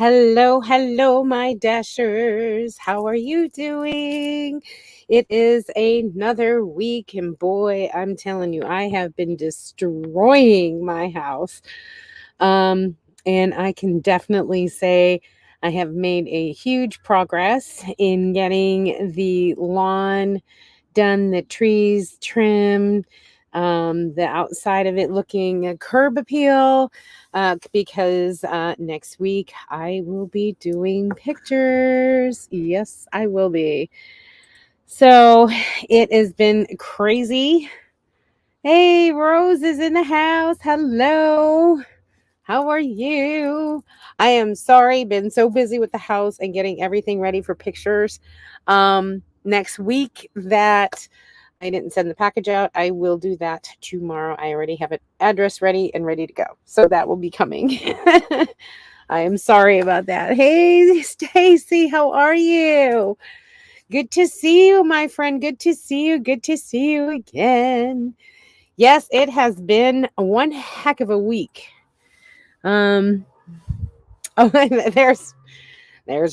Hello, hello, my dashers. How are you doing? It is another week, and boy, I'm telling you, I have been destroying my house. And I can definitely say I have made a huge progress in getting the lawn done, the trees trimmed, the outside of it looking a curb appeal. Because next week I will be doing pictures. Yes, I will be. So it has been crazy. Hey, Rose is in the house. Hello. How are you? I am sorry, been so busy with the house and getting everything ready for pictures. Next week that I didn't send the package out, I will do that tomorrow. I already have an address ready and ready to go. So that will be coming. I am sorry about that. Hey, Stacy, how are you? Good to see you, my friend. Good to see you. Good to see you again. Yes, it has been one heck of a week. Um, oh, there's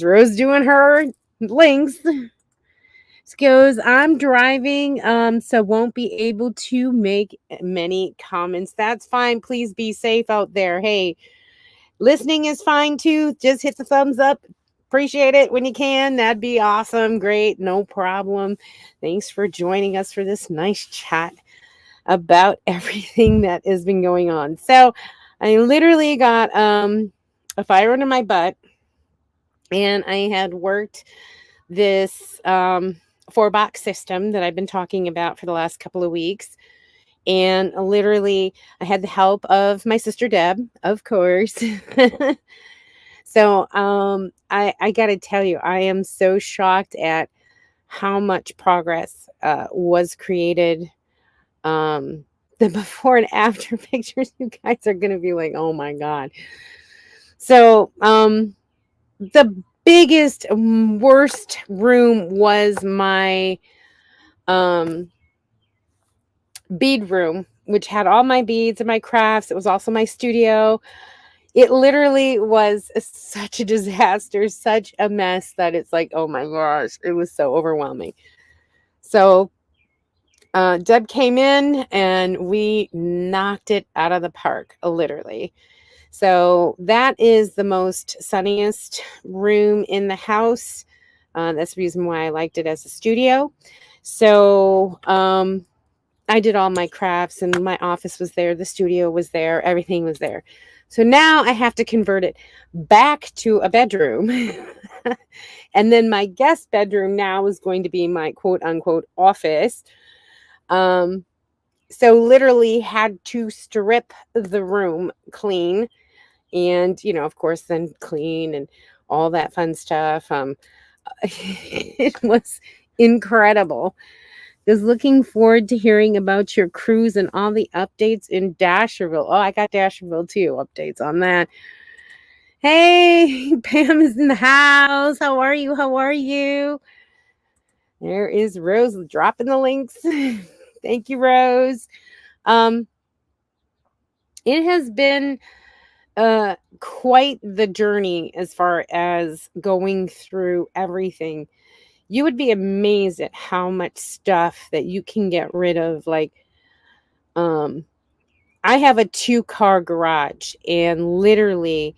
Rose doing her links. Goes, I'm driving, so won't be able to make many comments. That's fine. Please be safe out there. Hey, listening is fine too. Just hit the thumbs up. Appreciate it when you can. That'd be awesome. Great. No problem. Thanks for joining us for this nice chat about everything that has been going on. So I literally got a fire under my butt, and I had worked this 4-box system that I've been talking about for the last couple of weeks. And literally, I had the help of my sister Deb, of course. So I got to tell you, I am so shocked at how much progress was created. The before and after pictures, you guys are going to be like, oh my God. So the biggest, worst room was my bead room, which had all my beads and my crafts. It was also my studio. It literally was such a disaster, such a mess that it's like, oh my gosh, it was so overwhelming. So Deb came in and we knocked it out of the park, literally. So that is the most sunniest room in the house. That's the reason why I liked it as a studio. So I did all my crafts, and my office was there, the studio was there, everything was there. So now I have to convert it back to a bedroom. And then my guest bedroom now is going to be my quote unquote office. So literally had to strip the room clean and, of course, then clean and all that fun stuff. It was incredible. Just looking forward to hearing about your cruise and all the updates in DasherVille. Oh, I got DasherVille too. Updates on that. Hey, Pam is in the house. How are you? How are you? There is Rose dropping the links. Thank you, Rose. It has been quite the journey as far as going through everything. You would be amazed at how much stuff that you can get rid of. Like, I have a 2-car garage, and literally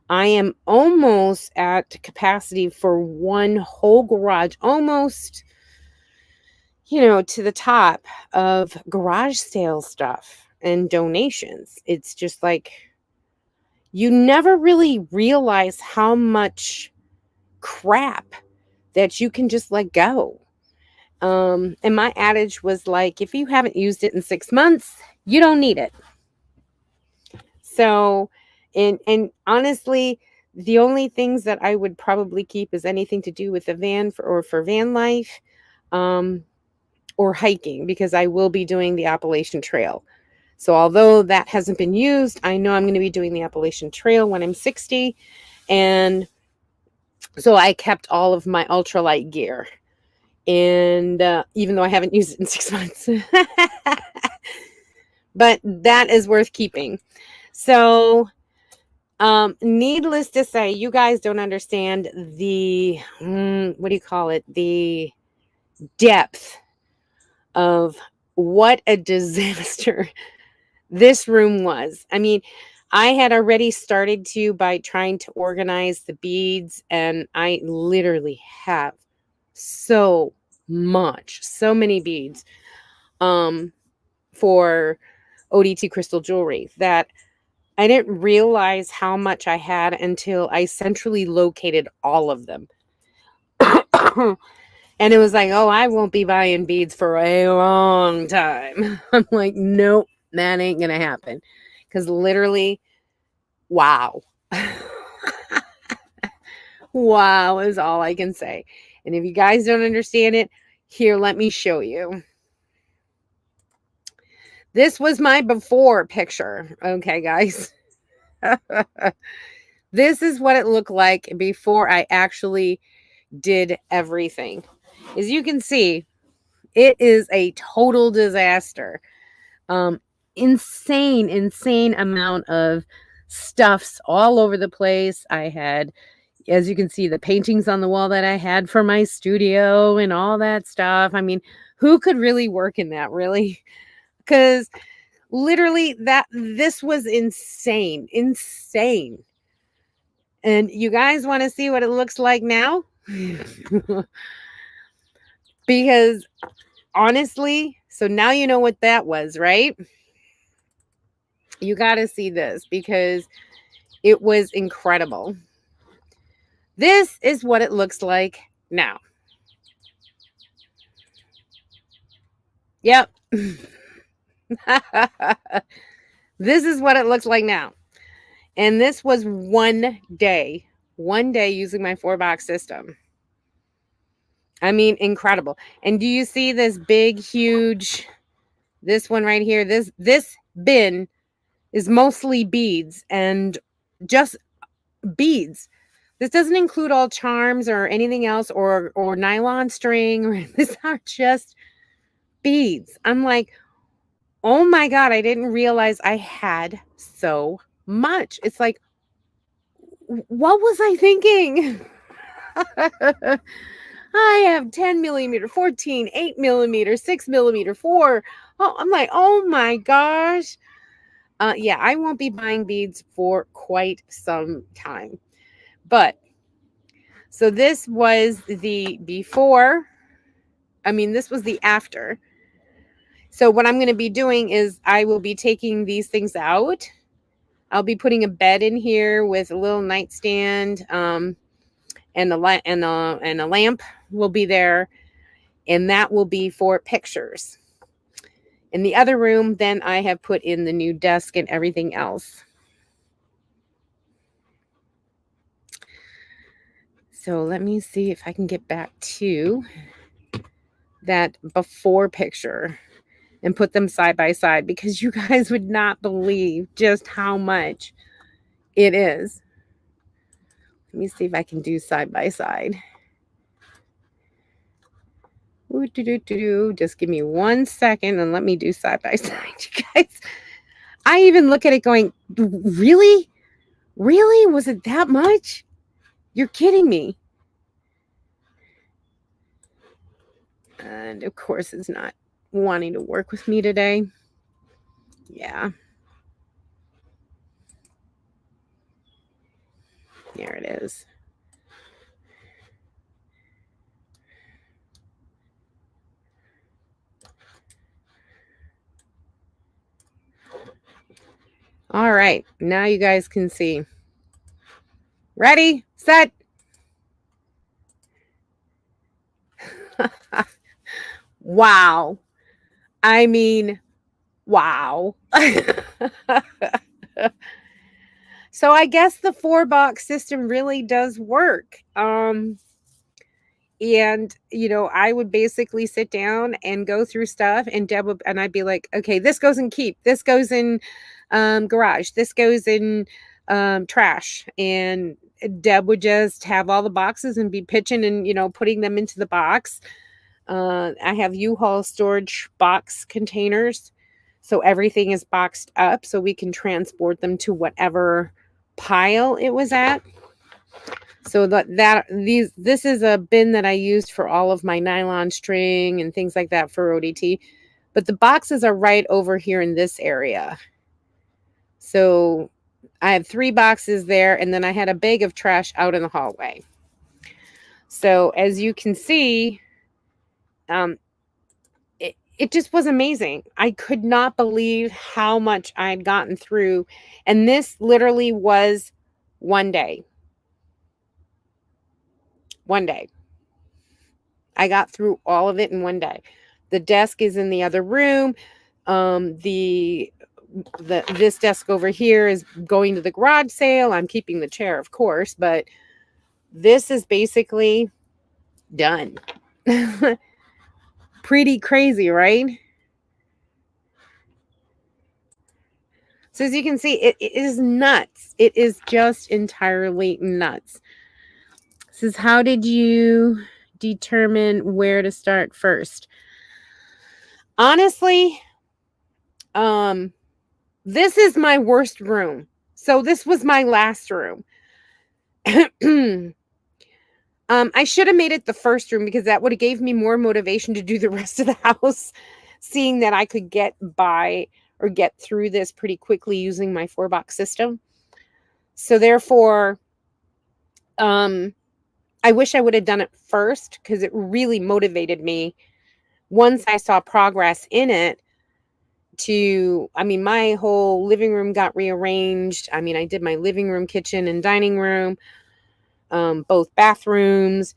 I am almost at capacity for one whole garage, almost, to the top of garage sale stuff and donations. It's just like, you never really realize how much crap that you can just let go. And my adage was like, if you haven't used it in 6 months, you don't need it. So, and honestly, the only things that I would probably keep is anything to do with the van for van life, or hiking, because I will be doing the Appalachian Trail. So although that hasn't been used, I know I'm going to be doing the Appalachian Trail when I'm 60. And so I kept all of my ultralight gear. And even though I haven't used it in 6 months. But that is worth keeping. So Needless to say, you guys don't understand the, what do you call it? The depth of what a disaster this room was. I mean, I had already started to by trying to organize the beads, and I literally have so so many beads for ODT crystal jewelry that I didn't realize how much I had until I centrally located all of them. And it was like, oh, I won't be buying beads for a long time. I'm like, nope, that ain't going to happen. Because literally, wow. Wow is all I can say. And if you guys don't understand it, here, let me show you. This was my before picture. Okay, guys. This is what it looked like before I actually did everything. As you can see, it is a total disaster. Um, insane amount of stuffs all over the place. I had, as you can see, the paintings on the wall that I had for my studio and all that stuff. I mean, who could really work in that, really? Because literally this was insane. And you guys want to see what it looks like now? Because honestly, so now you know what that was, right? You got to see this because it was incredible. This is what it looks like now. Yep. This is what it looks like now. And this was one day using my 4-box system. I mean, incredible. And do you see this big, huge, this one right here? This bin is mostly beads and just beads. This doesn't include all charms or anything else or nylon string. These are just beads. I'm like, oh my God, I didn't realize I had so much. It's like, what was I thinking? I have 10 millimeter, 14, 8 millimeter, 6 millimeter, 4. Oh, I'm like, oh my gosh. Yeah, I won't be buying beads for quite some time. But so this was the before. I mean, this was the after. So what I'm going to be doing is I will be taking these things out. I'll be putting a bed in here with a little nightstand, and a lamp will be there, and that will be for pictures. In the other room, then I have put in the new desk and everything else. So let me see if I can get back to that before picture and put them side by side, because you guys would not believe just how much it is. Let me see if I can do side by side. Just give me 1 second and let me do side by side, you guys. I even look at it going, really? Really? Was it that much? You're kidding me. And of course, it's not wanting to work with me today. Yeah. There it is. All right. Now you guys can see. Ready, set. Wow. I mean, wow. So I guess the 4-box system really does work. And I would basically sit down and go through stuff, and Deb would, and I'd be like, okay, this goes in keep, this goes in garage, this goes in trash, and Deb would just have all the boxes and be pitching and putting them into the box. I have U-Haul storage box containers, so everything is boxed up so we can transport them to whatever pile it was at. So this is a bin that I used for all of my nylon string and things like that for ODT. But the boxes are right over here in this area. So I had 3 boxes there, and then I had a bag of trash out in the hallway. So as you can see, it just was amazing. I could not believe how much I'd gotten through. And this literally was one day. One day. I got through all of it in one day. The desk is in the other room. This desk over here is going to the garage sale. I'm keeping the chair, of course, but this is basically done. Pretty crazy, right? So as you can see, it is nuts. It is just entirely nuts. This is, how did you determine where to start first? Honestly, this is my worst room. So this was my last room. I should have made it the first room because that would have gave me more motivation to do the rest of the house, seeing that I could get by or get through this pretty quickly using my 4-box system. So therefore, I wish I would have done it first because it really motivated me once I saw progress in it. My whole living room got rearranged. I did my living room, kitchen, and dining room, both bathrooms.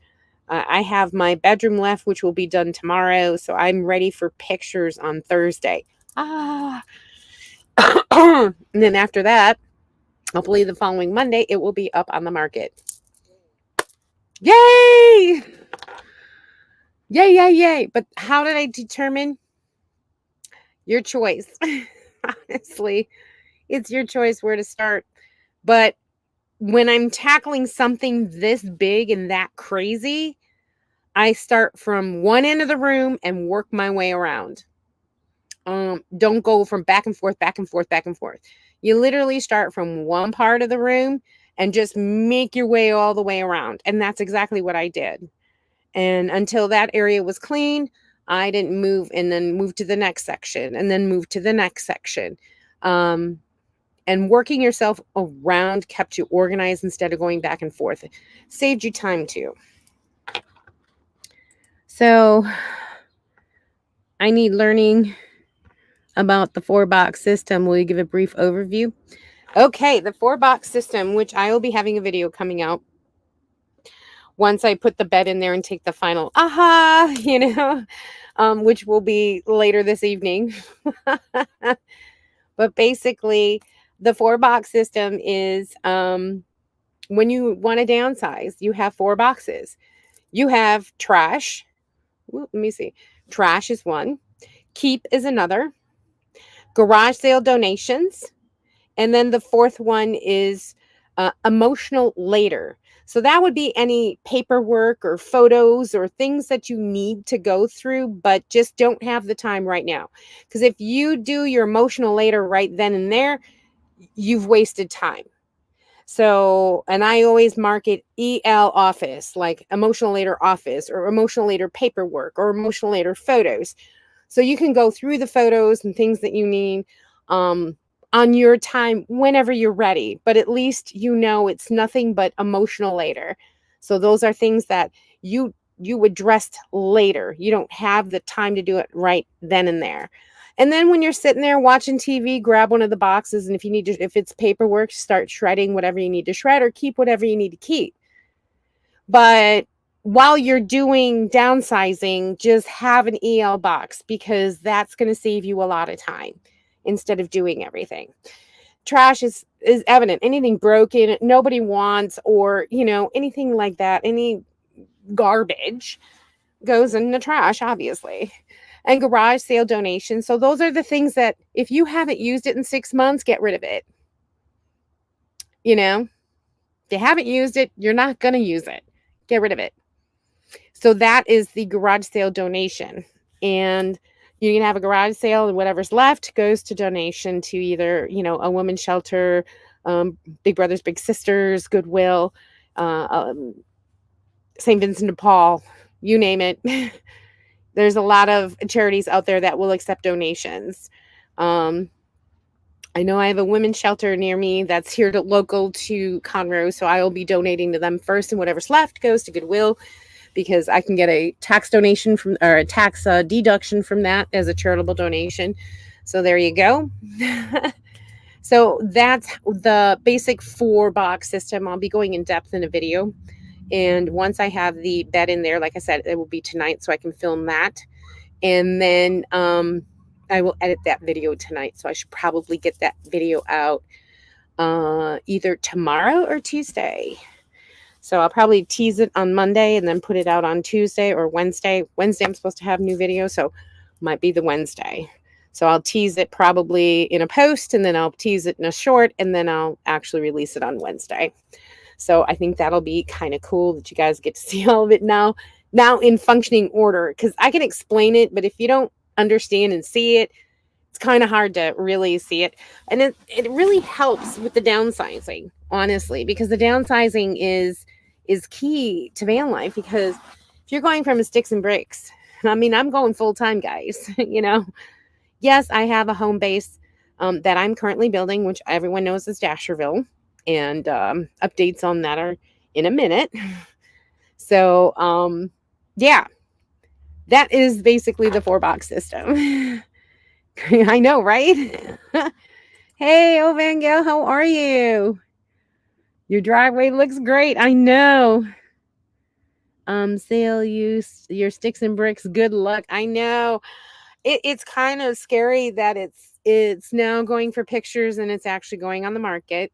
I have my bedroom left, which will be done tomorrow. So I'm ready for pictures on Thursday. And then after that, hopefully the following Monday, it will be up on the market. Yay! Yay, yay, yay. But how did I determine? Your choice. Honestly, it's your choice where to start. But when I'm tackling something this big and that crazy, I start from one end of the room and work my way around. Don't go from back and forth, back and forth, back and forth. You literally start from one part of the room and just make your way all the way around. And that's exactly what I did. And until that area was clean, I didn't move, and then move to the next section, and then move to the next section. And working yourself around kept you organized instead of going back and forth. It saved you time too. So I need learning about the 4-box system. Will you give a brief overview? Okay, the 4-box system, which I will be having a video coming out once I put the bed in there and take the final which will be later this evening. But basically, the 4-box system is when you want to downsize, you have 4 boxes. You have trash. Let me see. Trash is one. Keep is another. Garage sale donations. And then the 4th one is emotional later. So that would be any paperwork or photos or things that you need to go through, but just don't have the time right now. Because if you do your emotional later right then and there, you've wasted time. So, and I always mark it EL office, like emotional later office, or emotional later paperwork, or emotional later photos. So you can go through the photos and things that you need on your time whenever you're ready, but at least it's nothing but emotional later. So those are things that you address later. You don't have the time to do it right then and there. And then when you're sitting there watching TV, grab one of the boxes, and if it's paperwork, start shredding whatever you need to shred, or keep whatever you need to keep. But while you're doing downsizing, just have an EL box, because that's going to save you a lot of time instead of doing everything. Trash is evident. Anything broken, nobody wants, or, anything like that, any garbage goes in the trash, obviously. And garage sale donations. So those are the things that if you haven't used it in 6 months, get rid of it. If you haven't used it, you're not going to use it. Get rid of it. So that is the garage sale donation. And you can have a garage sale, and whatever's left goes to donation to either, a women's shelter, Big Brothers Big Sisters, Goodwill, St. Vincent de Paul, you name it. There's a lot of charities out there that will accept donations. I know I have a women's shelter near me that's here local to Conroe, so I will be donating to them first, and whatever's left goes to Goodwill, because I can get a tax donation from, or a tax deduction from that as a charitable donation. So there you go. So that's the basic 4-box system. I'll be going in depth in a video. And once I have the bed in there, like I said, it will be tonight, so I can film that. And then I will edit that video tonight. So I should probably get that video out either tomorrow or Tuesday. So I'll probably tease it on Monday and then put it out on Tuesday or Wednesday. Wednesday I'm supposed to have new video, so might be the Wednesday. So I'll tease it probably in a post, and then I'll tease it in a short, and then I'll actually release it on Wednesday. So I think that'll be kind of cool that you guys get to see all of it now in functioning order, because I can explain it, but if you don't understand and see it, it's kind of hard to really see it. And it really helps with the downsizing, honestly, because the downsizing is key to van life. Because if you're going from a sticks and bricks, I mean, I'm going full time, guys. Yes, I have a home base that I'm currently building, which everyone knows is DasherVille, and updates on that are in a minute. So yeah, that is basically the 4-box system. I know, right? Hey, Ovangel, how are you? Your driveway looks great. I know. Sale use your sticks and bricks. Good luck. I know. It's kind of scary that it's now going for pictures and it's actually going on the market.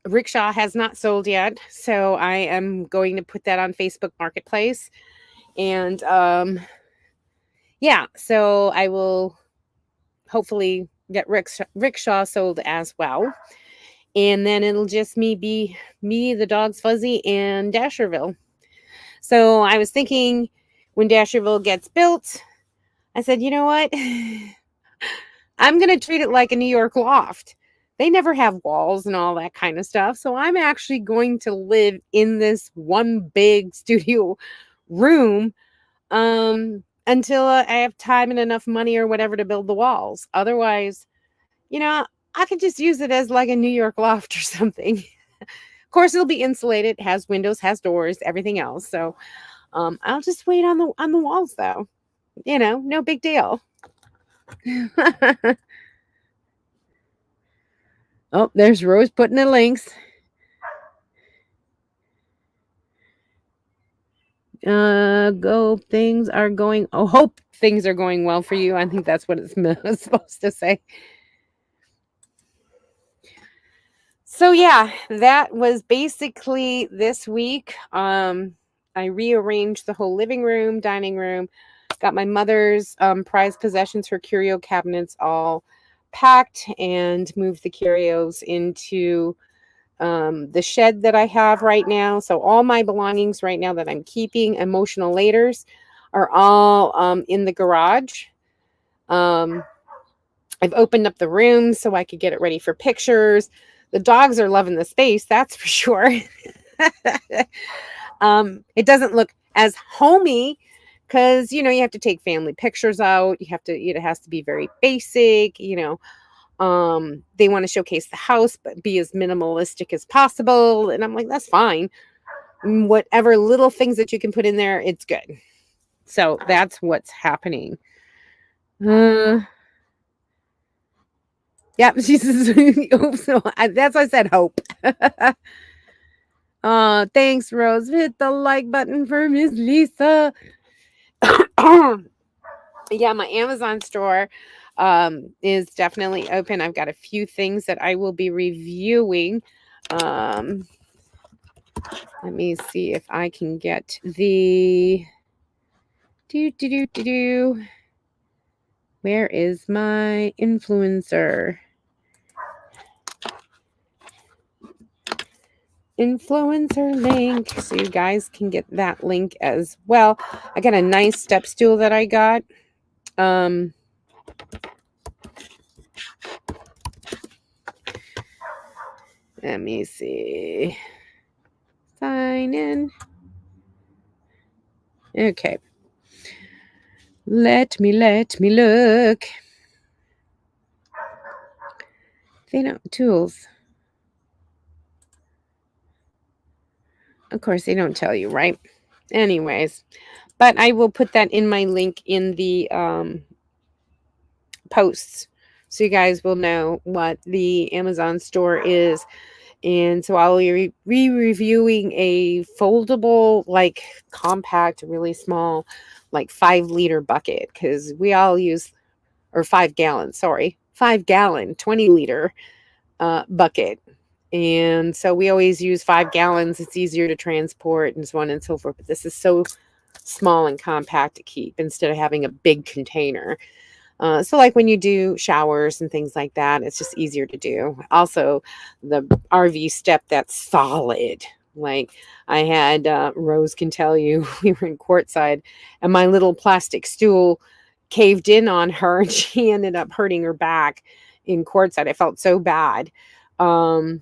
Rickshaw has not sold yet, so I am going to put that on Facebook Marketplace. And yeah, so I will hopefully get Rickshaw sold as well. And then it'll just be me, the dog's Fuzzy, and DasherVille. So I was thinking, when DasherVille gets built, I said, you know what? I'm going to treat it like a New York loft. They never have walls and all that kind of stuff. So I'm actually going to live in this one big studio room until I have time and enough money or whatever to build the walls. Otherwise, I could just use it as like a New York loft or something. Of course, it'll be insulated, has windows, has doors, everything else. So I'll just wait on the walls, though. No big deal. Oh, there's Rose putting the links. Hope things are going well for you. I think that's what it's supposed to say. So yeah, that was basically this week. I rearranged the whole living room, dining room, got my mother's prized possessions, her curio cabinets all packed, and moved the curios into the shed that I have right now. So all my belongings right now that I'm keeping, emotional laters, are all in the garage. I've opened up the room so I could get it ready for pictures. The dogs are loving the space, that's for sure. It doesn't look as homey because, you have to take family pictures out. It has to be very basic, They want to showcase the house, but be as minimalistic as possible. And I'm like, that's fine. Whatever little things that you can put in there, it's good. So that's what's happening. Yep, she says, so that's why I said hope. Thanks, Rose. Hit the like button for Miss Lisa. Yeah, my Amazon store is definitely open. I've got a few things that I will be reviewing. Let me see if I can get the Where is my influencer? Influencer link, so you guys can get that link as well. I got a nice step stool that I got. Let me see. Sign in. Okay. Let me look. They don't tools. Of course, they don't tell you, right? Anyways, but I will put that in my link in the posts so you guys will know what the Amazon store is. And so I'll be reviewing a foldable, like compact, really small, like 5 liter bucket because we all use, or 5 gallon, sorry, 5 gallon, 20 liter bucket. And so we always use 5 gallons. It's easier to transport and so on and so forth. But this is so small and compact to keep instead of having a big container. So like when you do showers and things like that, it's just easier to do. Also, the RV step that's solid. Like I had, Rose can tell you, we were in Quartzside and my little plastic stool caved in on her and she ended up hurting her back in Quartzside. I felt so bad. But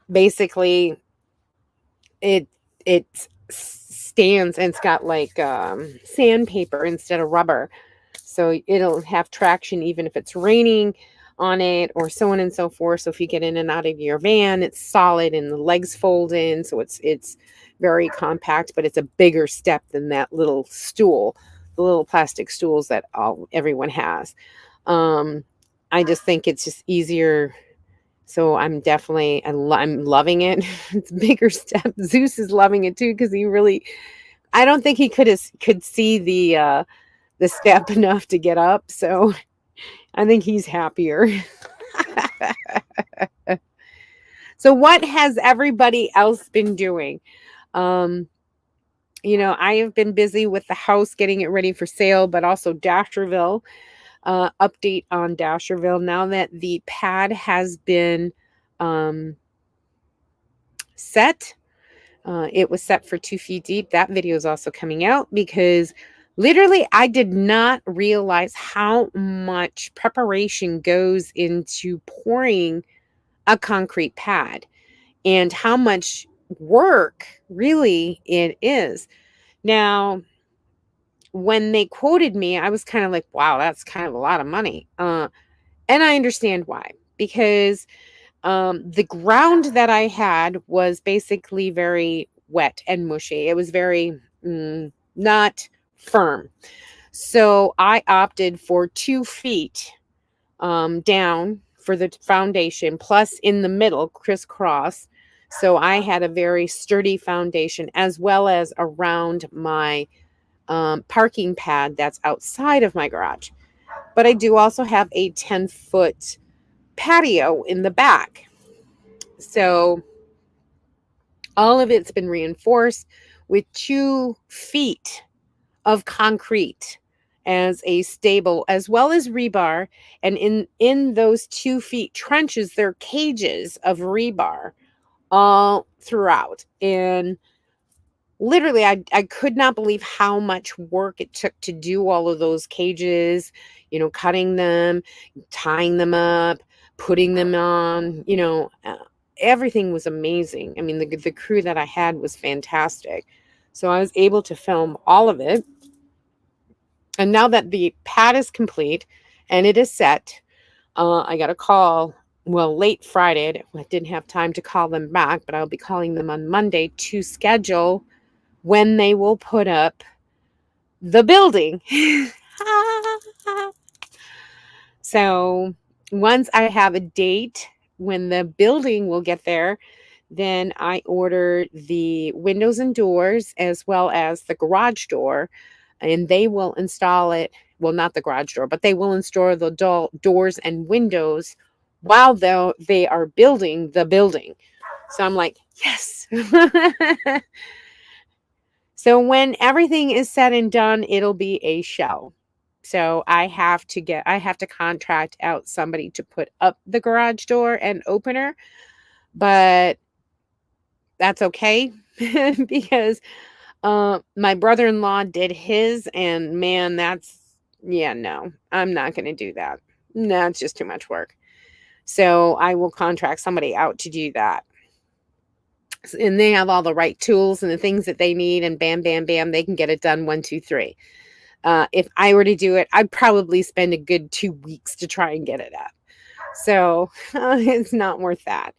basically it stands and it's got like sandpaper instead of rubber, so it'll have traction even if it's raining on it or so on and so forth. So if you get in and out of your van, it's solid and the legs fold in, so it's very compact, but it's a bigger step than that little stool, the little plastic stools that everyone has. I just think it's just easier. So I'm definitely, I'm loving it. It's a bigger step. Zeus is loving it too because he really, I don't think he could see the step enough to get up. So I think he's happier. So what has everybody else been doing? I have been busy with the house, getting it ready for sale, but also DasherVille. Update on DasherVille now that the pad has been set. It was set for 2 feet deep. That video is also coming out because literally I did not realize how much preparation goes into pouring a concrete pad and how much work really it is. Now, when they quoted me, I was kind of like, wow, that's kind of a lot of money. And I understand why, because the ground that I had was basically very wet and mushy. It was very not firm. So I opted for 2 feet down for the foundation, plus in the middle, crisscross. So I had a very sturdy foundation as well as around my parking pad that's outside of my garage. But I do also have a 10-foot patio in the back. So all of it's been reinforced with 2 feet of concrete as a stable, as well as rebar. And in those 2 feet trenches, there are cages of rebar all throughout. And literally, I could not believe how much work it took to do all of those cages, cutting them, tying them up, putting them on, everything was amazing. I mean, the crew that I had was fantastic. So I was able to film all of it. And now that the pad is complete and it is set, I got a call, late Friday. I didn't have time to call them back, but I'll be calling them on Monday to schedule when they will put up the building. So once I have a date when the building will get there, then I order the windows and doors as well as the garage door, and they will install it. Well, not the garage door, but they will install the doors and windows while they are building the building. So I'm like, yes. So when everything is said and done, it'll be a shell. So I have to contract out somebody to put up the garage door and opener, but that's okay because my brother-in-law did his, and man, no, I'm not going to do that. No, it's just too much work. So I will contract somebody out to do that. And they have all the right tools and the things that they need, and bam, bam, bam, they can get it done 1, 2, 3. If I were to do it, I'd probably spend a good 2 weeks to try and get it up. So it's not worth that.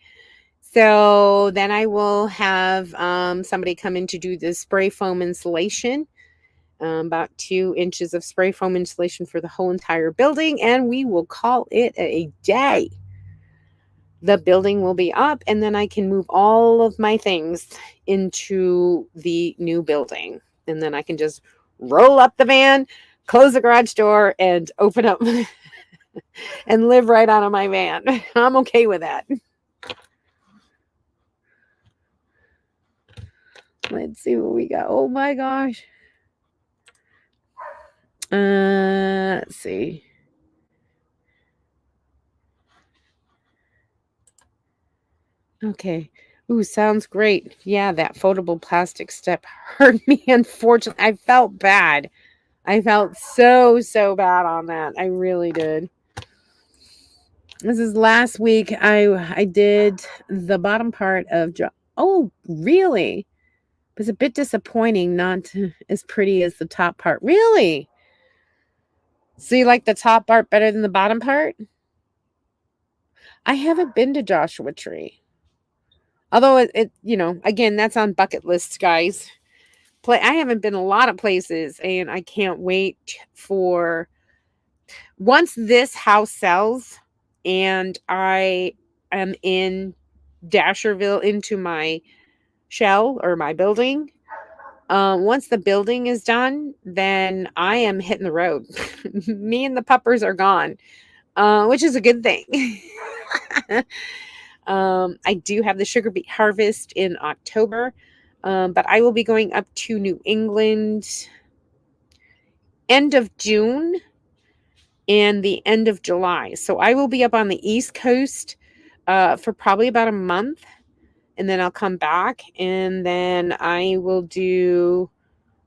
So then I will have somebody come in to do the spray foam insulation, about 2 inches of spray foam insulation for the whole entire building, and we will call it a day. The building will be up, and then I can move all of my things into the new building. And then I can just roll up the van, close the garage door, and open up and live right out of my van. I'm okay with that. Let's see what we got. Oh my gosh. Let's see. Okay. Ooh, sounds great. Yeah, that foldable plastic step hurt me, unfortunately. I felt bad. I felt so bad on that. I really did. This is last week. I did the bottom part of oh, really? It was a bit disappointing, not as pretty as the top part. Really? So you like the top part better than the bottom part? I haven't been to Joshua Tree. Although it again, that's on bucket lists, guys. I haven't been a lot of places, and I can't wait for once this house sells and I am in Dasherville into my shell or my building. Once the building is done, then I am hitting the road. Me and the puppers are gone, which is a good thing. I do have the sugar beet harvest in October, but I will be going up to New England end of June and the end of July. So I will be up on the East Coast for probably about a month, and then I'll come back, and then I will do.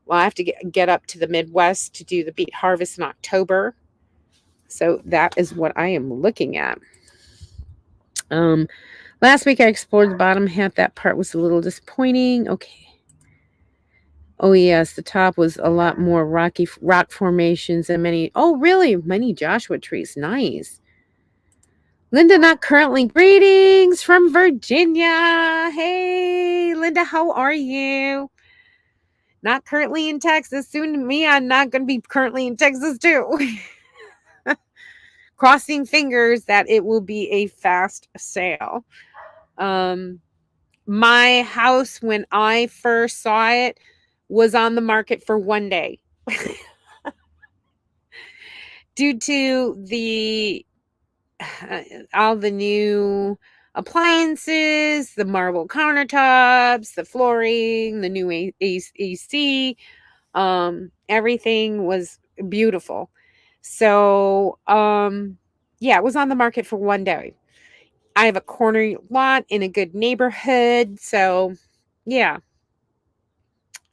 Well, I have to get up to the Midwest to do the beet harvest in October. So that is what I am looking at. Last week I explored the bottom half. That part was a little disappointing. Okay. Oh yes, the top was a lot more rock formations and many. Oh really? Many Joshua trees. Nice. Linda, not currently. Greetings from Virginia. Hey, Linda, how are you? Not currently in Texas. Soon to me, I'm not going to be currently in Texas too. Crossing fingers that it will be a fast sale. My house, when I first saw it, was on the market for 1 day. Due to the all the new appliances, the marble countertops, the flooring, the new AC, everything was beautiful. So, yeah, it was on the market for 1 day. I have a corner lot in a good neighborhood, so yeah.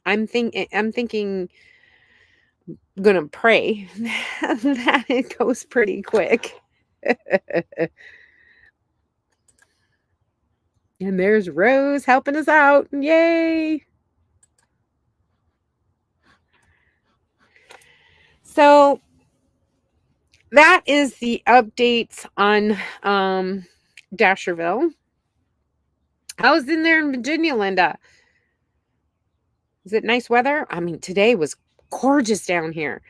I'm thinking gonna pray that it goes pretty quick. And there's Rose helping us out. Yay! So that is the updates on Dasherville. How's in there in Virginia, Linda? Is it nice weather? I mean, today was gorgeous down here.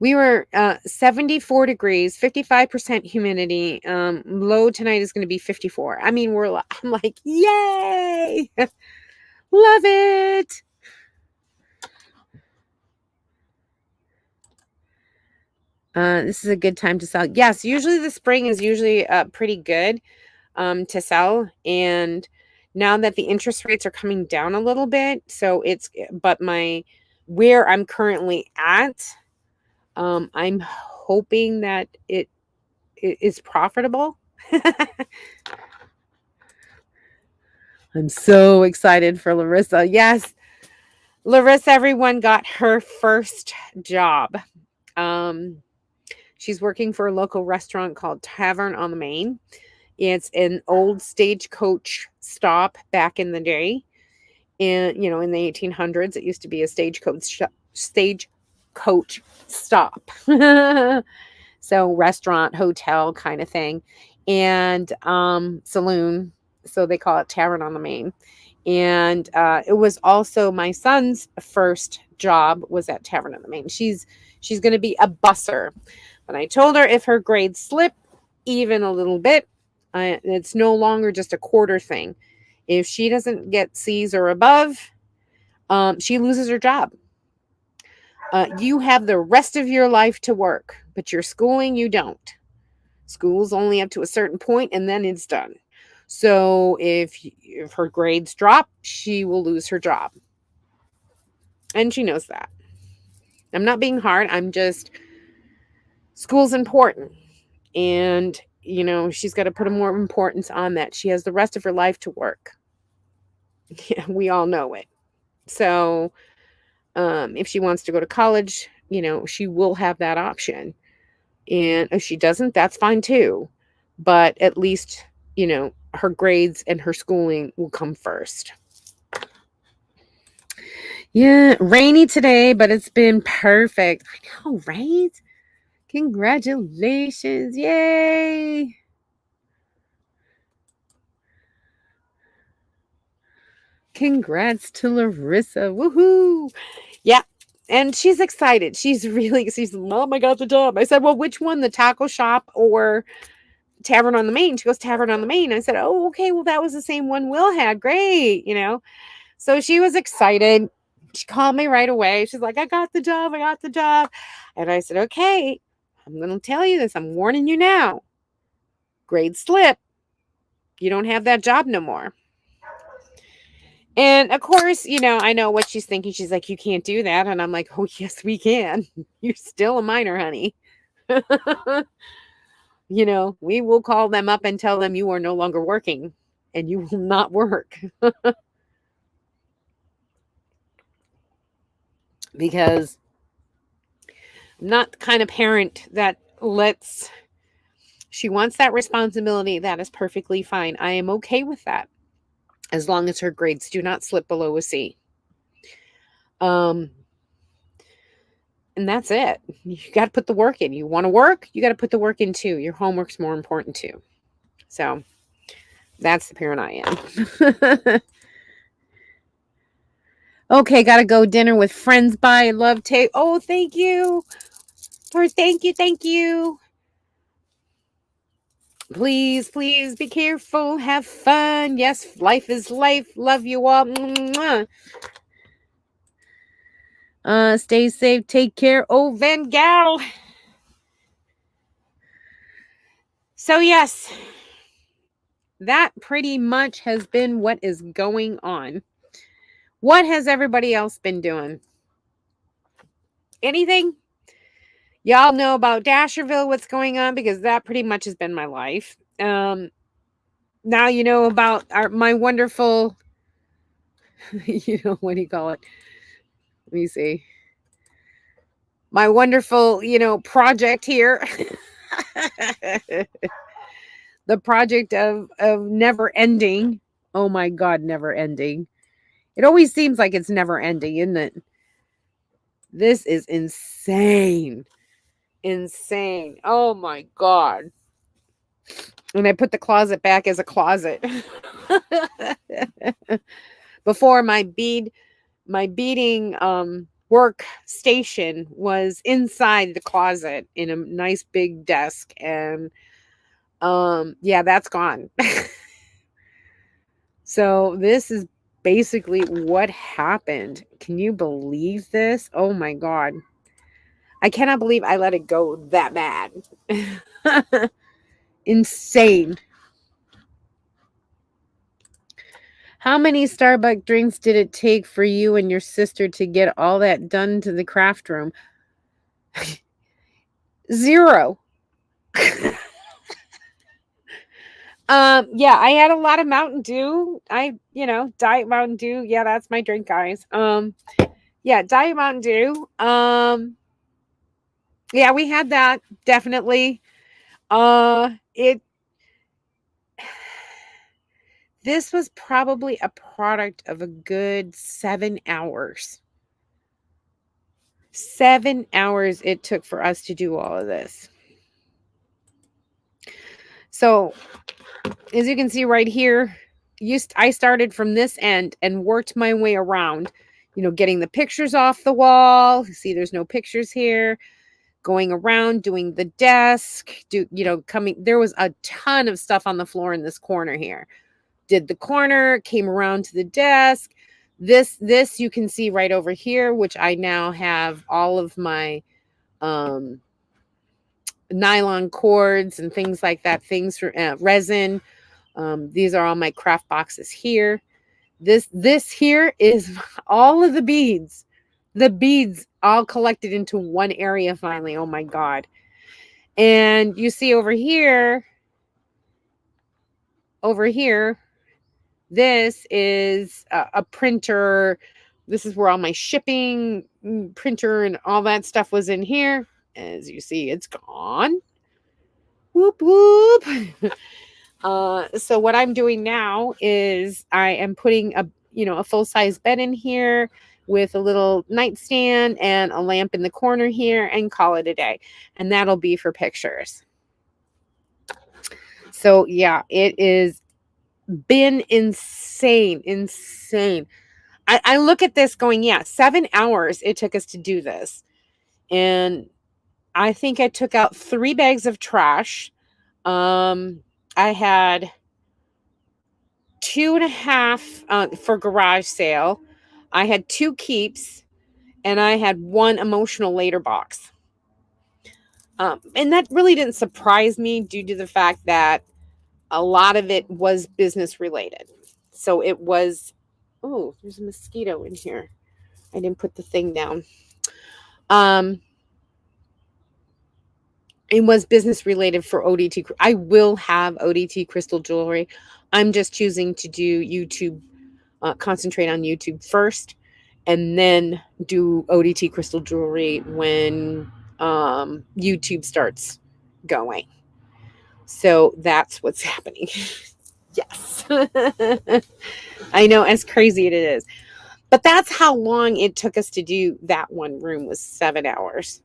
We were 74 degrees, 55% humidity. Low tonight is going to be 54. I mean, I'm like, yay! Love it. This is a good time to sell. Yes, usually the spring is usually pretty good to sell. And now that the interest rates are coming down a little bit, but where I'm currently at, I'm hoping that it is profitable. I'm so excited for Larissa. Yes, Larissa, everyone got her first job. She's working for a local restaurant called Tavern on the Main. It's an old stagecoach stop back in the day. And, in the 1800s, it used to be a stagecoach stop. So restaurant, hotel kind of thing, and saloon. So they call it Tavern on the Main. And it was also my son's first job was at Tavern on the Main. She's going to be a busser. But I told her if her grades slip even a little bit, it's no longer just a quarter thing. If she doesn't get C's or above, she loses her job. You have the rest of your life to work, but your schooling, you don't. School's only up to a certain point, and then it's done. So if her grades drop, she will lose her job. And she knows that. I'm not being hard. I'm just, school's important. And, she's got to put more importance on that. She has the rest of her life to work. Yeah, we all know it. So if she wants to go to college, she will have that option. And if she doesn't, that's fine too. But at least, her grades and her schooling will come first. Yeah, rainy today, but it's been perfect. I know, right? Congratulations. Yay. Congrats to Larissa. Woohoo. Yeah. And she's excited. She's, Mom, I got the job. I said, well, which one? The taco shop or Tavern on the Main? She goes, Tavern on the Main. I said, oh, okay. Well, that was the same one Will had. Great. So she was excited. She called me right away. She's like, I got the job. I got the job. And I said, okay, I'm going to tell you this. I'm warning you now. Grade slip. You don't have that job no more. And of course, I know what she's thinking. She's like, you can't do that. And I'm like, oh, yes, we can. You're still a minor, honey. We will call them up and tell them you are no longer working and you will not work. Because I'm not the kind of parent that she wants that responsibility. That is perfectly fine. I am okay with that. As long as her grades do not slip below a C. And that's it. You got to put the work in. You want to work, you got to put the work in too. Your homework's more important too. So that's the parent I am. Okay, got to go dinner with friends. Bye. Love tape. Oh, thank you. Thank you. Please be careful. Have fun. Yes, life is life. Love you all. Mwah. Stay safe. Take care. Oh, Van Gal. So, yes, that pretty much has been what is going on. What has everybody else been doing? Anything? Y'all know about Dasherville, what's going on, because that pretty much has been my life. Now you know about my wonderful, what do you call it? Let me see. My wonderful, project here. The project of never ending. Oh my God, never ending. It always seems like it's never ending, isn't it? This is insane. Insane. Oh my God. And I put the closet back as a closet. Before my beading work station was inside the closet in a nice big desk, and yeah, that's gone. So this is basically what happened. Can you believe this? Oh my God. I cannot believe I let it go that bad. Insane. How many Starbucks drinks did it take for you and your sister to get all that done to the craft room? 0. Yeah, I had a lot of Mountain Dew. Diet Mountain Dew. Yeah, that's my drink, guys. Yeah, Diet Mountain Dew. Yeah, we had that, definitely. It This was probably a product of a good 7 hours. 7 hours it took for us to do all of this. So, as you can see right here, I started from this end and worked my way around, getting the pictures off the wall. See, there's no pictures here. Going around, doing the desk, coming. There was a ton of stuff on the floor in this corner here. Did the corner, came around to the desk. This you can see right over here, which I now have all of my nylon cords and things like that, things for resin. These are all my craft boxes here. This here is all of the beads all collected into one area finally. Oh my God. And you see over here, this is a printer. This is where all my shipping printer and all that stuff was in here. As you see, it's gone. Whoop, whoop. So what I'm doing now is I am putting a full-size bed in here with a little nightstand and a lamp in the corner here and call it a day. And that'll be for pictures. So yeah, it is been insane. I look at this going, yeah, 7 hours it took us to do this. And I think I took out 3 bags of trash. I had 2.5 for garage sale. I had 2 keeps, and I had 1 emotional later box. And that really didn't surprise me due to the fact that a lot of it was business related. So it was, oh, there's a mosquito in here. I didn't put the thing down. It was business related for ODT. I will have ODT crystal jewelry. I'm just choosing to do YouTube, concentrate on YouTube first, and then do ODT crystal jewelry when YouTube starts going. So that's what's happening. Yes. I know, as crazy it is. But that's how long it took us to do that one room, was 7 hours.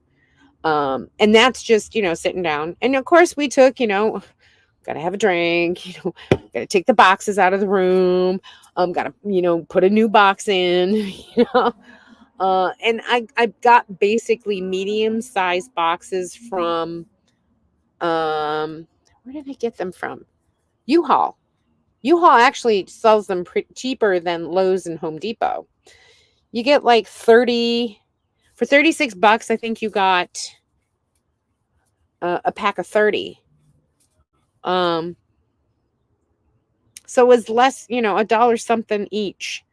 And that's just, sitting down. And of course we took, gotta have a drink, gotta take the boxes out of the room. Gotta, put a new box in, and I got basically medium-sized boxes from, where did I get them from? U-Haul. U-Haul actually sells them cheaper than Lowe's and Home Depot. You get like 30, for $36, I think you got a pack of 30. So it was less, $1 something each,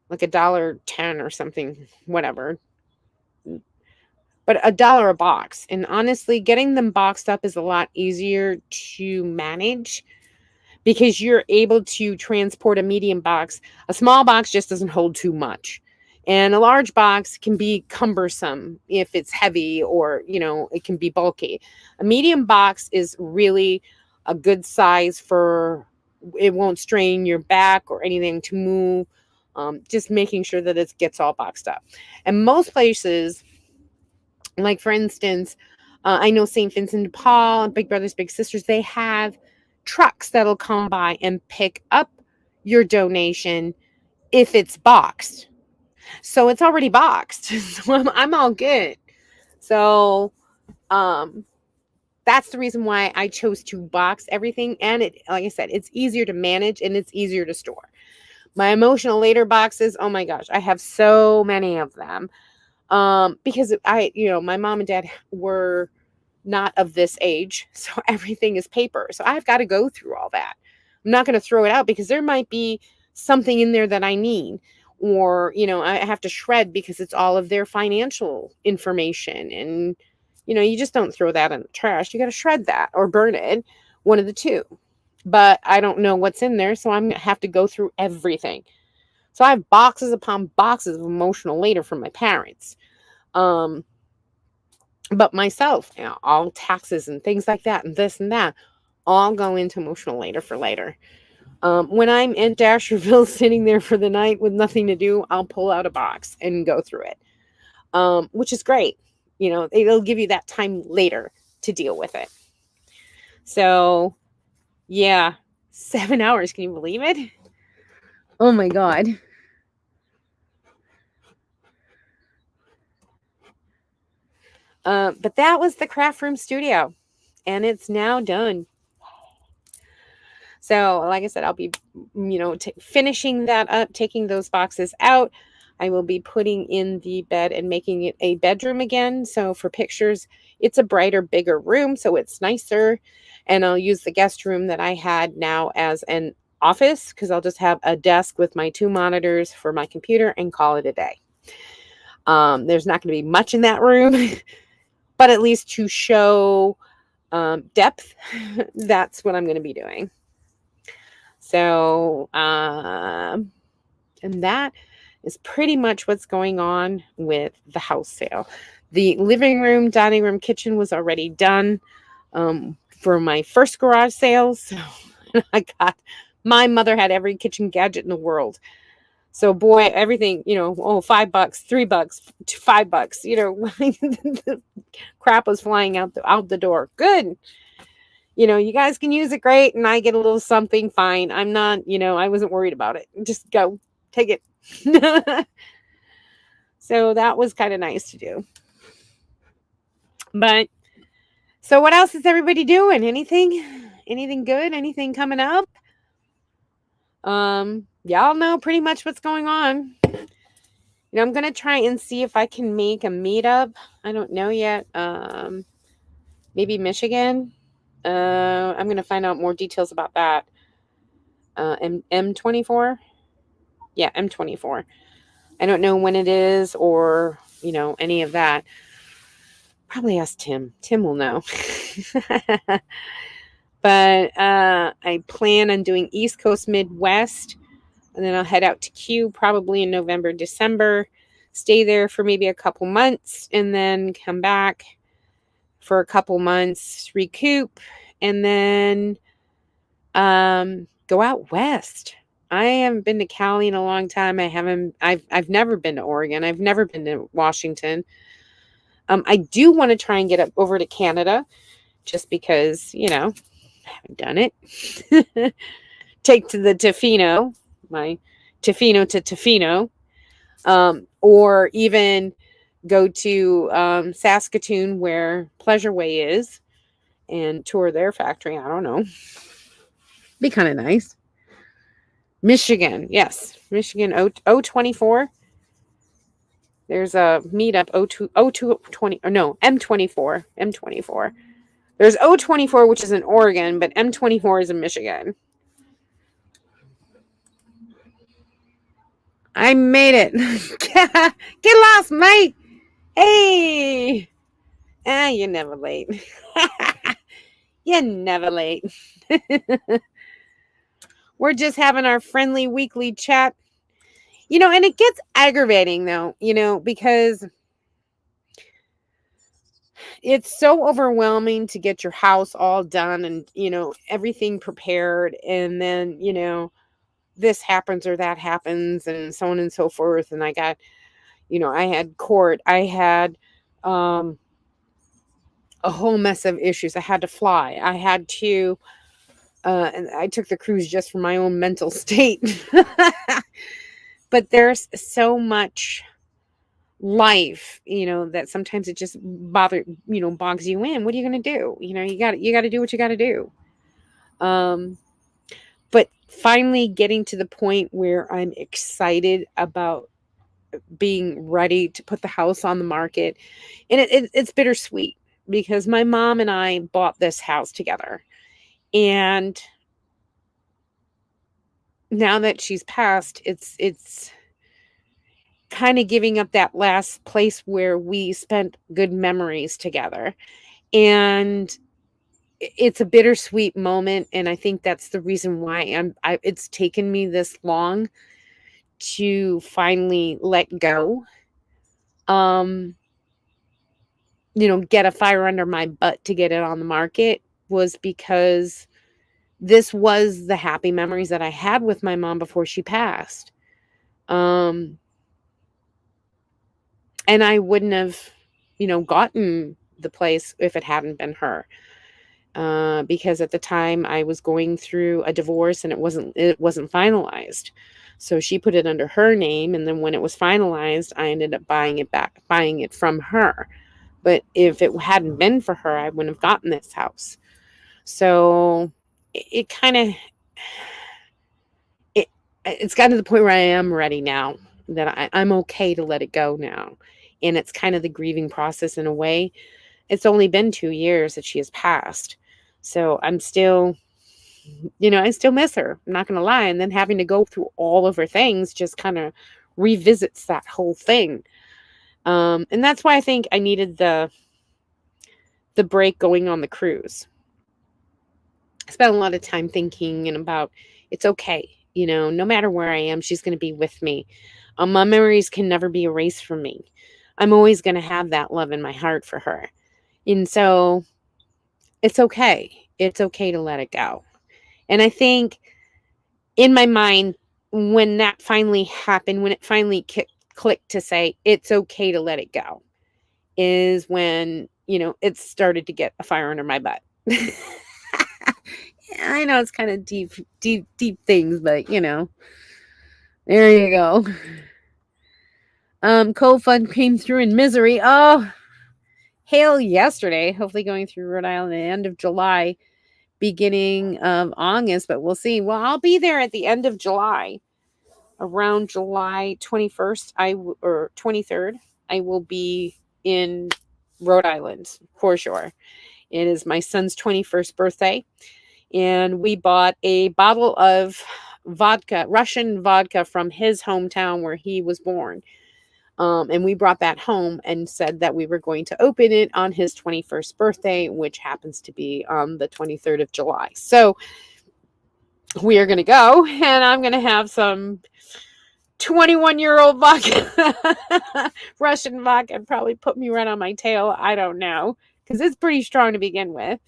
like $1.10 or something, whatever. But $1 a box. And honestly, getting them boxed up is a lot easier to manage because you're able to transport a medium box. A small box just doesn't hold too much. And a large box can be cumbersome if it's heavy or, it can be bulky. A medium box is really a good size for, it won't strain your back or anything to move. Just making sure that it gets all boxed up. And most places, like for instance, I know St. Vincent de Paul and Big Brothers Big Sisters, they have trucks that'll come by and pick up your donation if it's boxed. So it's already boxed. So I'm all good. So that's the reason why I chose to box everything. And it, like I said, it's easier to manage and it's easier to store. My emotional later boxes, oh my gosh, I have so many of them. Because my mom and dad were not of this age, so everything is paper. So I've got to go through all that. I'm not going to throw it out because there might be something in there that I need, or I have to shred because it's all of their financial information, and you just don't throw that in the trash. You got to shred that or burn it, one of the two. But I don't know what's in there, so I'm going to have to go through everything. So I have boxes upon boxes of emotional later from my parents. But myself, all taxes and things like that and this and that all go into emotional later for later. When I'm in Dasherville sitting there for the night with nothing to do, I'll pull out a box and go through it, which is great. It'll give you that time later to deal with it. So, yeah, 7 hours. Can you believe it? Oh my God. But that was the craft room studio, and it's now done. So, like I said, I'll be, finishing that up, taking those boxes out. I will be putting in the bed and making it a bedroom again. So, for pictures, it's a brighter, bigger room, so it's nicer. And I'll use the guest room that I had now as an office because I'll just have a desk with my 2 monitors for my computer and call it a day. There's not going to be much in that room, but at least to show depth, that's what I'm going to be doing. So, and that is pretty much what's going on with the house sale. The living room, dining room, kitchen was already done for my first garage sales. So my mother had every kitchen gadget in the world. So boy, everything, $5, $3, $5, crap was flying out the door. Good. You guys can use it, great, and I get a little something, fine. I'm not, I wasn't worried about it. Just go, take it. So that was kind of nice to do. But, so what else is everybody doing? Anything good? Anything coming up? Y'all know pretty much what's going on. I'm going to try and see if I can make a meetup. I don't know yet. Maybe Michigan. I'm going to find out more details about that. M24? Yeah, M24. I don't know when it is or, any of that. Probably ask Tim. Tim will know. But I plan on doing East Coast, Midwest, and then I'll head out to Q probably in November, December. Stay there for maybe a couple months and then come back for a couple months, recoup, and then go out west. I haven't been to Cali in a long time. I've never been to Oregon. I've never been to Washington. I do want to try and get up over to Canada just because, I haven't done it. Take to the Tofino, my Tofino to Tofino, or even go to Saskatoon where Pleasure Way is and tour their factory. I don't know. Be kind of nice. Michigan, yes. Michigan 024. There's a meetup M24. M24. There's 024, which is in Oregon, but M24 is in Michigan. I made it. Get lost, mate. Hey. You're never late. You're never late. We're just having our friendly weekly chat. And it gets aggravating though, because it's so overwhelming to get your house all done and, everything prepared. And then, this happens or that happens and so on and so forth. And I got, I had court. I had a whole mess of issues. I had to fly. I had to, and I took the cruise just for my own mental state. But there's so much life, that sometimes it just bogs you in. What are you going to do? You got to do what you got to do. But finally getting to the point where I'm excited about being ready to put the house on the market. And it's bittersweet because my mom and I bought this house together. And now that she's passed, it's kind of giving up that last place where we spent good memories together. And it's a bittersweet moment. And I think that's the reason why it's taken me this long to finally let go. Get a fire under my butt to get it on the market was because this was the happy memories that I had with my mom before she passed. Um, and I wouldn't have, gotten the place if it hadn't been her. Because at the time I was going through a divorce and it wasn't finalized. So she put it under her name, and then when it was finalized, I ended up buying it from her. But if it hadn't been for her, I wouldn't have gotten this house. So it kind of it it's gotten to the point where I am ready now, that I'm okay to let it go now. And it's kind of the grieving process in a way. It's only been 2 years that she has passed. So I'm still, I still miss her. I'm not going to lie. And then having to go through all of her things just kind of revisits that whole thing. And that's why I think I needed the break going on the cruise. I spent a lot of time thinking and about, it's okay. No matter where I am, she's going to be with me. My memories can never be erased from me. I'm always going to have that love in my heart for her. And so it's okay. It's okay to let it go. And I think in my mind, when that finally happened, when it finally clicked to say it's okay to let it go, is when, it started to get a fire under my butt. I know it's kind of deep things, but there you go. Cold Fun came through in misery. Oh, hail yesterday. Hopefully going through Rhode Island at the end of July, beginning of August, but we'll see. Well, I'll be there at the end of July, around July 21st, or 23rd. I will be in Rhode Island for sure. It is my son's 21st birthday, and we bought a bottle of vodka, Russian vodka, from his hometown where he was born. And we brought that home and said that we were going to open it on his 21st birthday, which happens to be on the 23rd of July. So we are going to go, and I'm going to have some 21-year-old vodka, Russian vodka, and probably put me right on my tail. I don't know, because it's pretty strong to begin with.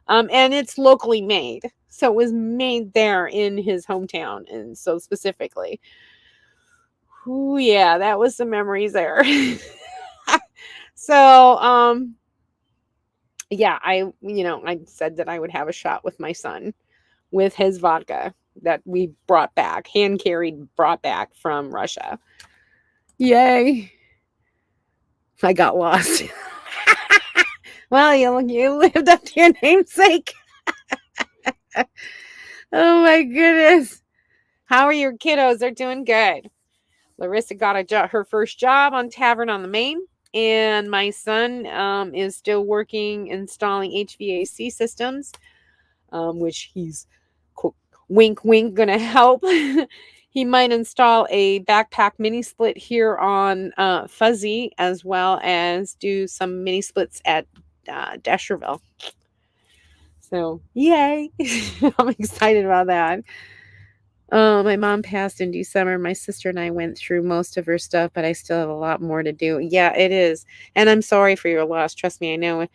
And it's locally made. So it was made there in his hometown. And so specifically, ooh, yeah, that was some memories there. So, yeah, I said that I would have a shot with my son with his vodka that we brought back, hand carried, brought back from Russia. Yay. I got lost. Well, you lived up to your namesake. Oh my goodness. How are your kiddos? They're doing good. Larissa got her first job on Tavern on the Main, and my son is still working installing HVAC systems, which he's, wink wink, gonna help. He might install a backpack mini split here on Fuzzy, as well as do some mini splits at DasherVille. So yay. I'm excited about that. My mom passed in December. My sister and I went through most of her stuff, but I still have a lot more to do. Yeah, it is. And I'm sorry for your loss. Trust me, I know.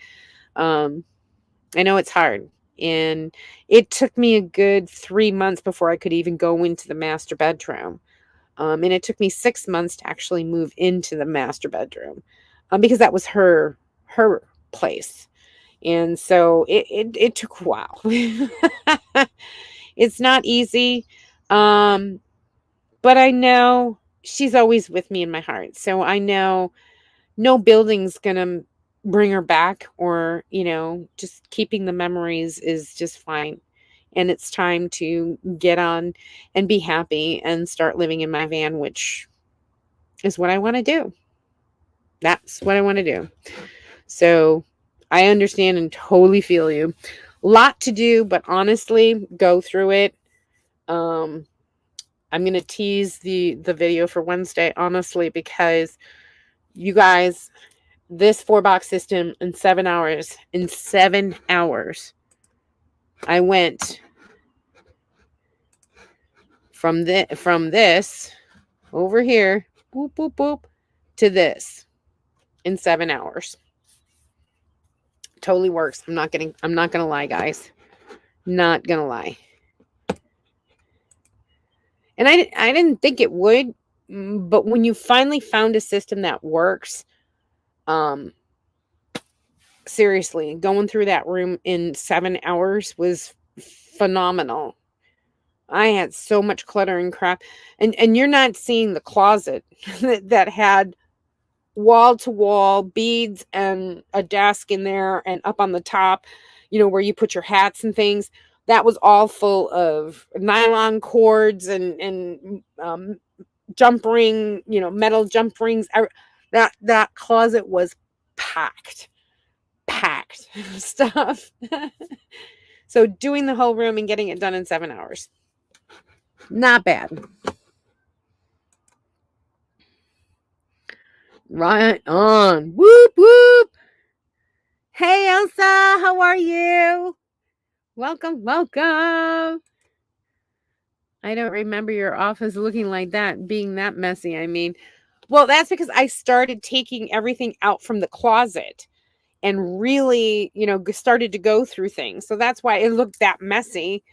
I know it's hard. And it took me a good 3 months before I could even go into the master bedroom. And it took me 6 months to actually move into the master bedroom, because that was her place. And so it took a while. It's not easy. But I know she's always with me in my heart. So I know no building's going to bring her back, or, just keeping the memories is just fine. And it's time to get on and be happy and start living in my van, which is what I want to do. That's what I want to do. So I understand and totally feel you. Lot to do, but honestly, go through it. I'm going to tease the video for Wednesday, honestly, because you guys, this 4-box system in 7 hours, I went from this over here, boop, boop, boop, to this in 7 hours. Totally works. I'm not going to lie, guys. Not gonna lie. And I didn't think it would, but when you finally found a system that works, um, seriously, going through that room in 7 hours was phenomenal. I had so much clutter and crap, and you're not seeing the closet that had wall to wall beads and a desk in there, and up on the top, where you put your hats and things. That was all full of nylon cords and jump ring, metal jump rings. That closet was packed, packed stuff. So doing the whole room and getting it done in 7 hours, not bad. Right on. Whoop whoop. Hey Elsa, how are you? Welcome, welcome. I don't remember your office looking like that, being that messy. I mean, well, that's because I started taking everything out from the closet and really, started to go through things. So that's why it looked that messy,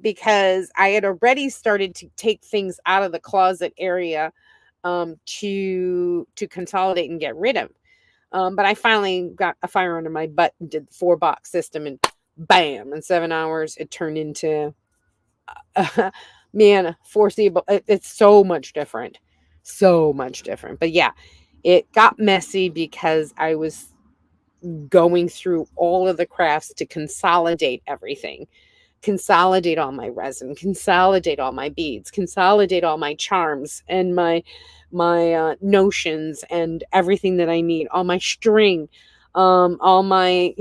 because I had already started to take things out of the closet area, to consolidate and get rid of. But I finally got a fire under my butt and did the 4-box system, and bam, in 7 hours, it turned into, man, foreseeable. It's so much different. So much different. But yeah, it got messy because I was going through all of the crafts to consolidate everything, consolidate all my resin, consolidate all my beads, consolidate all my charms and my notions and everything that I need, all my string, all my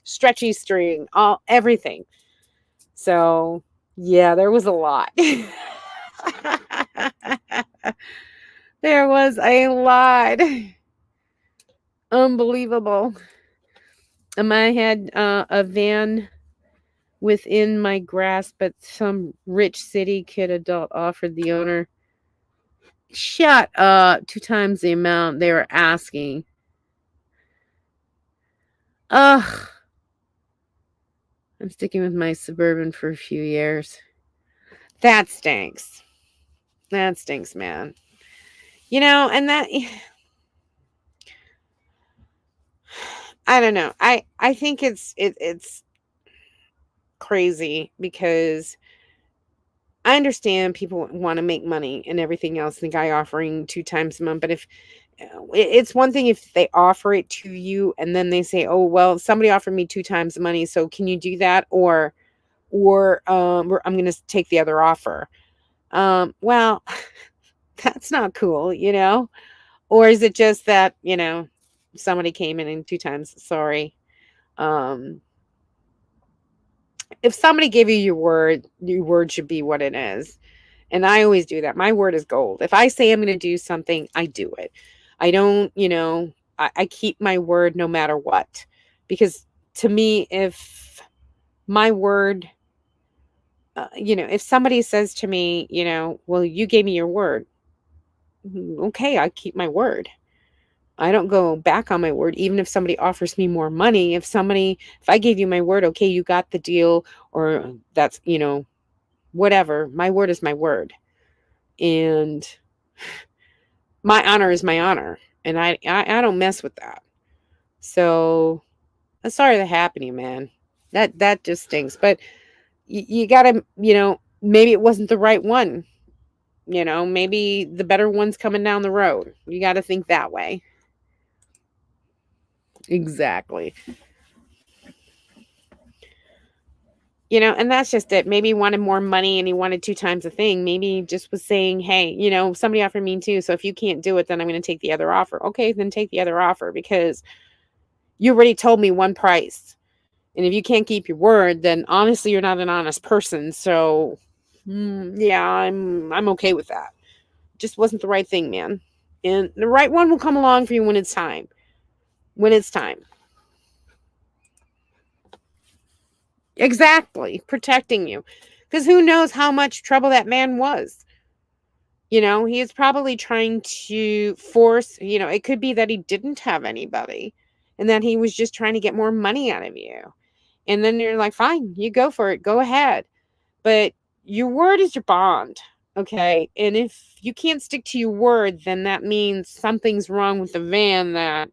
stretchy string, all everything. So yeah, there was a lot. There was a lot. Unbelievable. I had a van within my grasp, but some rich city kid adult offered the owner, shut up, 2 times the amount they were asking. Ugh. I'm sticking with my Suburban for a few years. That stinks. That stinks, man. And that, I don't know. I think it's crazy because I understand people want to make money and everything else. The guy offering 2 times a month, but if it's one thing if they offer it to you and then they say, "Oh, well, somebody offered me 2 times the money, so can you do that?" Or I'm going to take the other offer. Well, that's not cool, Or is it just that, somebody came in and 2 times, sorry. Um, if somebody gave you your word should be what it is. And I always do that. My word is gold. If I say I'm going to do something, I do it. I don't, I keep my word no matter what. Because to me, if my word, if somebody says to me, well, you gave me your word. Okay, I keep my word. I don't go back on my word, even if somebody offers me more money. If I gave you my word, okay, you got the deal, or that's, whatever. My word is my word. And my honor is my honor. And I don't mess with that. So I'm sorry that happened to you, man. That just stinks. But you gotta, maybe it wasn't the right one. Maybe the better one's coming down the road. You got to think that way. Exactly. And that's just it. Maybe he wanted more money and he wanted 2 times the thing. Maybe he just was saying, hey, somebody offered me too. So if you can't do it, then I'm going to take the other offer. Okay, then take the other offer because you already told me one price. And if you can't keep your word, then honestly, you're not an honest person. So yeah, I'm okay with that. Just wasn't the right thing, man. And the right one will come along for you when it's time. When it's time. Exactly. Protecting you. Because who knows how much trouble that man was. He is probably trying to force, it could be that he didn't have anybody and that he was just trying to get more money out of you. And then you're like, fine, you go for it. Go ahead. But your word is your bond. Okay. And if you can't stick to your word, then that means something's wrong with the van that,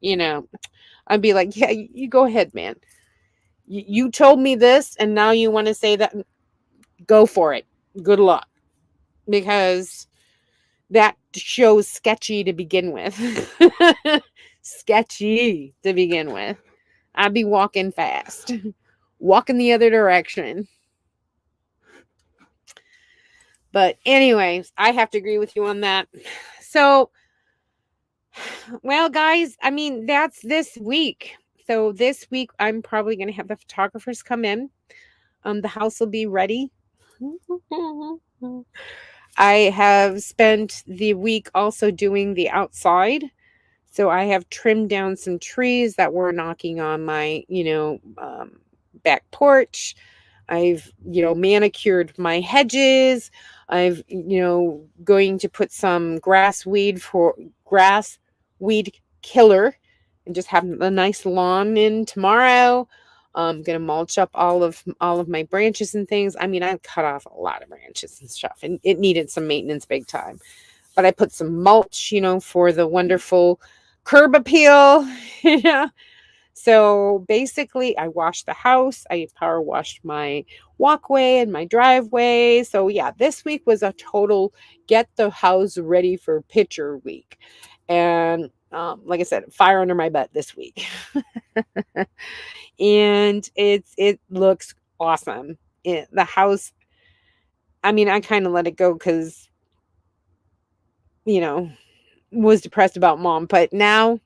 I'd be like, yeah, you go ahead, man. You told me this and now you want to say that. Go for it. Good luck. Because that shows sketchy to begin with. Sketchy to begin with. I'd be walking fast, walking the other direction. But, anyways, I have to agree with you on that. So, well, guys, I mean, that's this week. So, this week, I'm probably going to have the photographers come in. The house will be ready. I have spent the week also doing the outside. So I have trimmed down some trees that were knocking on my, back porch. I've, manicured my hedges. I've, going to put some grass weed killer and just have a nice lawn in tomorrow. I'm gonna mulch up all of my branches and things. I mean, I cut off a lot of branches and stuff, and it needed some maintenance big time. But I put some mulch, for the wonderful curb appeal. Yeah. So basically, I washed the house. I power washed my walkway and my driveway. So yeah, this week was a total get the house ready for picture week. And like I said, fire under my butt this week. And it looks awesome. The house, I mean, I kind of let it go because, was depressed about mom, but now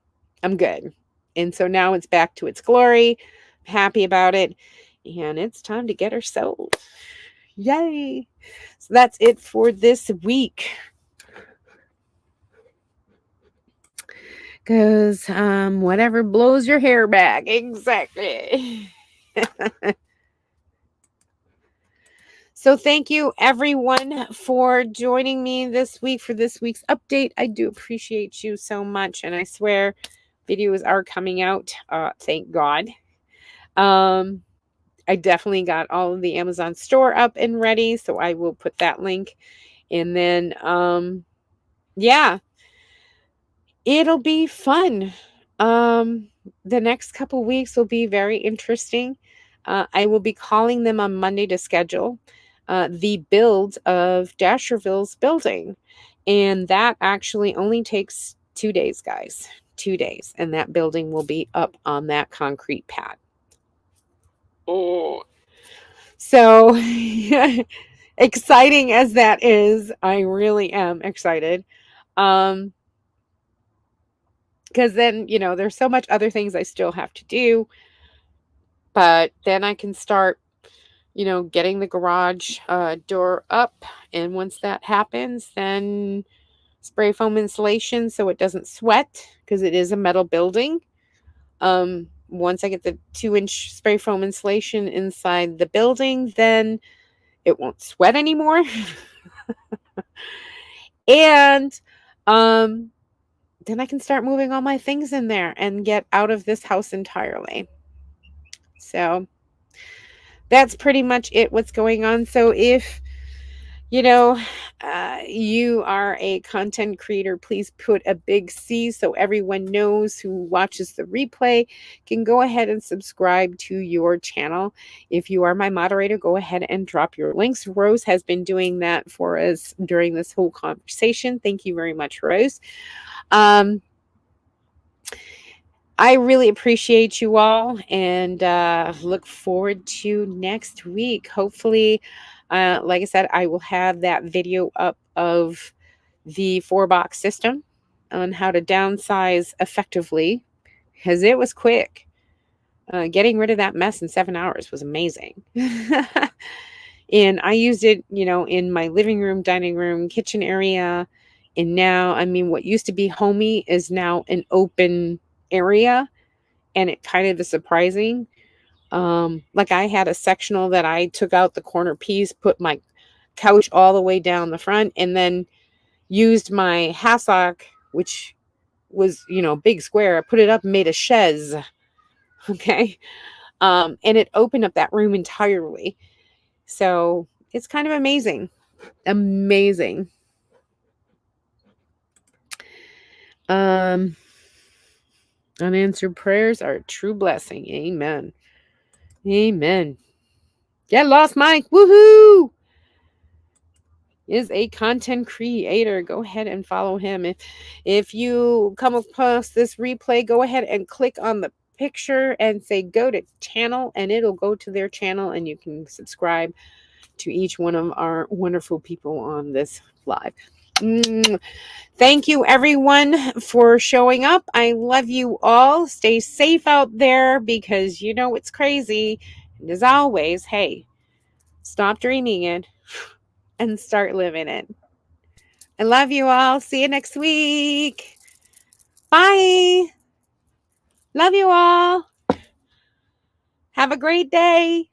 I'm good. And so now it's back to its glory. I'm happy about it. And it's time to get her sold. Yay. So that's it for this week. Because whatever blows your hair back. Exactly. So thank you everyone for joining me this week for this week's update. I do appreciate you so much. And I swear videos are coming out. Thank God. I definitely got all of the Amazon store up and ready. So I will put that link. And then, yeah, it'll be fun. The next couple weeks will be very interesting. I will be calling them on Monday to schedule the build of DasherVille's building. And that actually only takes 2 days, guys. 2 days. And that building will be up on that concrete pad. Oh. So exciting as that is, I really am excited. Because then, there's so much other things I still have to do. But then I can start, getting the garage door up. And once that happens, then spray foam insulation so it doesn't sweat because it is a metal building. Once I get the 2-inch spray foam insulation inside the building, then it won't sweat anymore. And then I can start moving all my things in there and get out of this house entirely. So that's pretty much it, what's going on. So if you are a content creator, please put a big C so everyone knows who watches the replay can go ahead and subscribe to your channel. If you are my moderator, go ahead and drop your links. Rose has been doing that for us during this whole conversation. Thank you very much, Rose. I really appreciate you all and look forward to next week. Hopefully, like I said, I will have that video up of the 4-box system on how to downsize effectively because it was quick. Getting rid of that mess in 7 hours was amazing. And I used it, in my living room, dining room, kitchen area. And now, I mean, what used to be homey is now an open area. And it kind of is surprising. Like I had a sectional that I took out the corner piece, put my couch all the way down the front, and then used my hassock, which was, big square. I put it up and made a chaise. Okay. And it opened up that room entirely. So it's kind of amazing. Amazing. Unanswered prayers are a true blessing. Amen. Amen. Get lost, Mike. Woohoo! Is a content creator. Go ahead and follow him. If you come across this replay, go ahead and click on the picture and say go to channel, and it'll go to their channel, and you can subscribe to each one of our wonderful people on this live. Thank you, everyone, for showing up. I love you all. Stay safe out there because you know it's crazy. And as always, hey, stop dreaming it and start living it. I love you all. See you next week. Bye. Love you all. Have a great day.